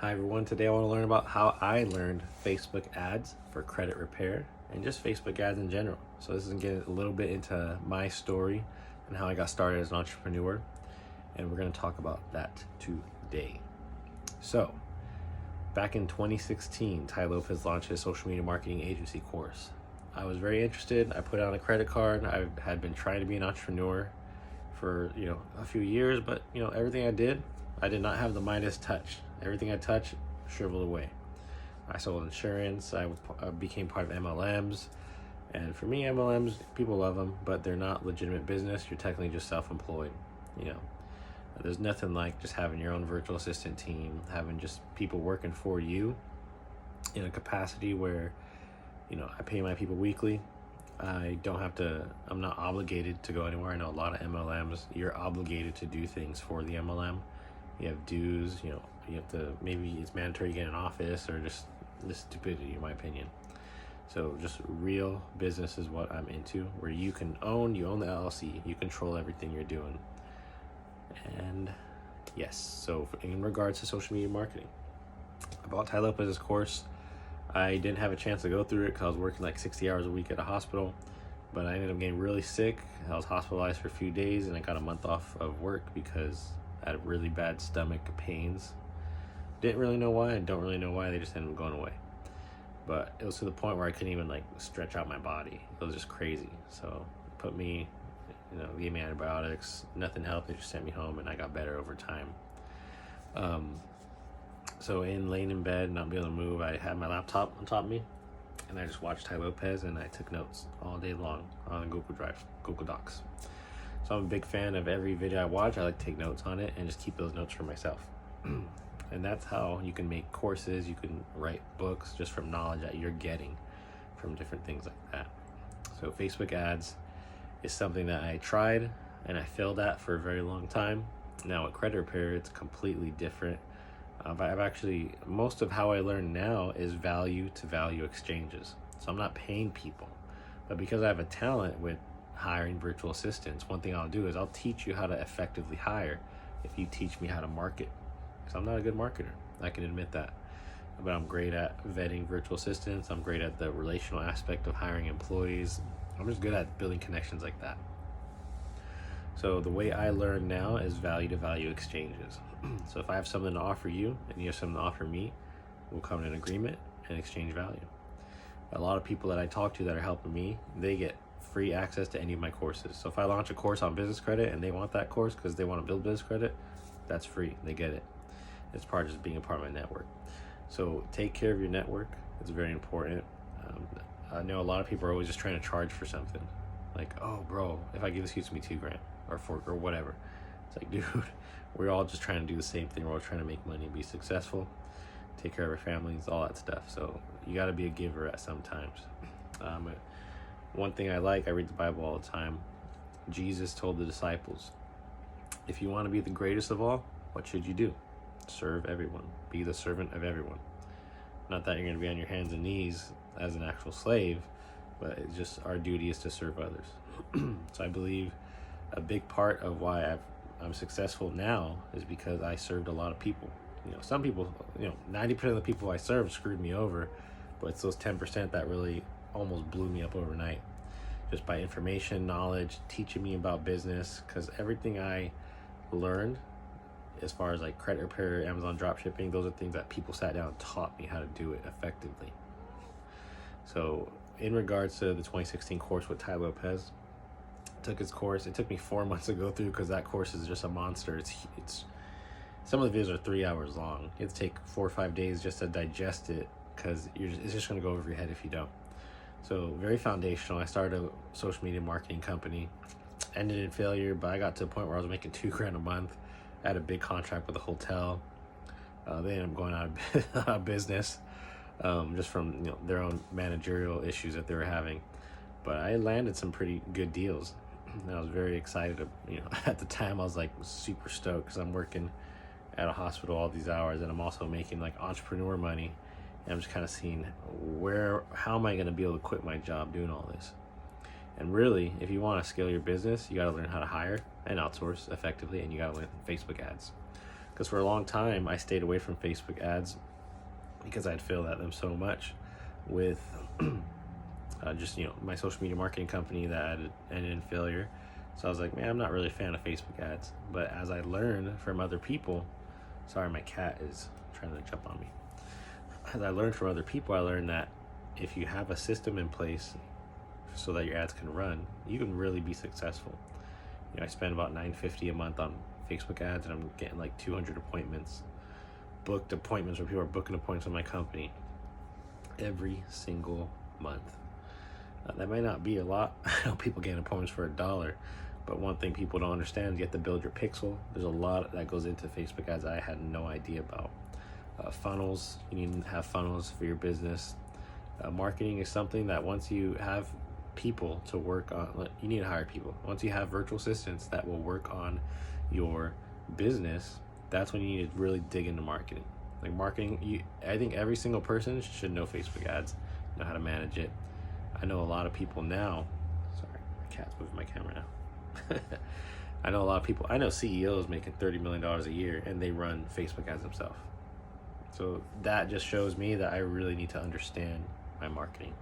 Hi everyone, today I want to learn about how I learned Facebook ads for credit repair and just Facebook ads in general. So this is getting a little bit into my story and how I got started as an entrepreneur, and we're going to talk about that today. So back in 2016, Ty Lopez launched his social media marketing agency course. I was very interested. I put out a credit card. I had been trying to be an entrepreneur for a few years, but everything I did not have the Midas touch. Everything I touched shriveled away. I sold insurance. I became part of MLMs, and for me, MLMs, people love them, but they're not legitimate business. You're technically just self-employed. There's nothing like just having your own virtual assistant team, having just people working for you in a capacity where I pay my people weekly. I'm not obligated to go anywhere. I know a lot of MLMs, you're obligated to do things for the MLM. You have dues, you have to, maybe it's mandatory to get an office, or just the stupidity, in my opinion. So just real business is what I'm into, where you own the LLC, you control everything you're doing. And yes, so in regards to social media marketing, I bought Ty Lopez's course. I didn't have a chance to go through it because I was working like 60 hours a week at a hospital, but I ended up getting really sick. I was hospitalized for a few days, and I got a month off of work because I had really bad stomach pains. Didn't really know why. I don't really know why. They just ended up going away. But it was to the point where I couldn't even stretch out my body. It was just crazy. So put me, gave me antibiotics. Nothing helped. They just sent me home, and I got better over time. So laying in bed, not being able to move, I had my laptop on top of me, and I just watched Ty Lopez, and I took notes all day long on Google Drive, Google Docs. So I'm a big fan of every video I watch. I like to take notes on it and just keep those notes for myself. And that's how you can make courses, you can write books just from knowledge that you're getting from different things like that. So Facebook ads is something that I tried and I failed at for a very long time. Now with credit repair, it's completely different. Most of how I learn now is value to value exchanges. So I'm not paying people, but because I have a talent with hiring virtual assistants, one thing I'll do is I'll teach you how to effectively hire if you teach me how to market. Because I'm not a good marketer, I can admit that, but I'm great at vetting virtual assistants. I'm great at the relational aspect of hiring employees. I'm just good at building connections like that. So the way I learn now is value to value exchanges. So if I have something to offer you and you have something to offer me, we'll come to an agreement and exchange value. A lot of people that I talk to that are helping me, they get free access to any of my courses. So if I launch a course on business credit and they want that course because they want to build business credit, that's free. They get it. It's part of just being a part of my network. So take care of your network. It's very important. I know a lot of people are always just trying to charge for something. Like, oh bro, if I give this, it's gonna be $2,000 or whatever. It's like, dude, we're all just trying to do the same thing. We're all trying to make money and be successful, take care of our families, all that stuff. So you got to be a giver at some times. One thing I read the Bible all the time. Jesus told the disciples, if you want to be the greatest of all, what should you do? Serve everyone. Be the servant of everyone. Not that you're going to be on your hands and knees as an actual slave, but it's just our duty is to serve others. So I believe a big part of why I'm successful now is because I served a lot of people. Some people, 90% of the people I served screwed me over, but it's those 10% that really almost blew me up overnight, just by information, knowledge, teaching me about business. Because everything I learned as far as credit repair, Amazon dropshipping, those are things that people sat down and taught me how to do it effectively. So in regards to the 2016 course with Ty Lopez, took his course. It took me 4 months to go through because that course is just a monster. It's some of the videos are 3 hours long. It'd take 4 or 5 days just to digest it because it's just going to go over your head if you don't. So very foundational. I started a social media marketing company, ended in failure, but I got to a point where I was making $2,000 a month. I had a big contract with a hotel. They ended up going out of business just from their own managerial issues that they were having. But I landed some pretty good deals. And I was very excited. At the time I was super stoked because I'm working at a hospital all these hours, and I'm also making entrepreneur money. And I'm just kind of seeing how am I going to be able to quit my job doing all this? And really, if you want to scale your business, you got to learn how to hire and outsource effectively, and you got to learn Facebook ads. Because for a long time, I stayed away from Facebook ads because I'd failed at them so much with just, my social media marketing company that had ended in failure. So I was like, man, I'm not really a fan of Facebook ads. But as I learned from other people, sorry, my cat is trying to jump on me. As I learned from other people, I learned that if you have a system in place so that your ads can run, you can really be successful. I spend about $950 a month on Facebook ads, and I'm getting like 200 booked appointments where people are booking appointments with my company every single month. That might not be a lot. I know people getting appointments for $1, but one thing people don't understand is you have to build your pixel. There's a lot that goes into Facebook ads I had no idea about. Funnels, you need to have funnels for your business. Marketing is something that once you have people to work on, you need to hire people. Once you have virtual assistants that will work on your business, that's when you need to really dig into marketing. Like marketing, I think every single person should know Facebook ads, know how to manage it. I know a lot of people now, sorry, my cat's moving my camera now. I know CEOs making $30 million a year and they run Facebook ads themselves. So that just shows me that I really need to understand my marketing.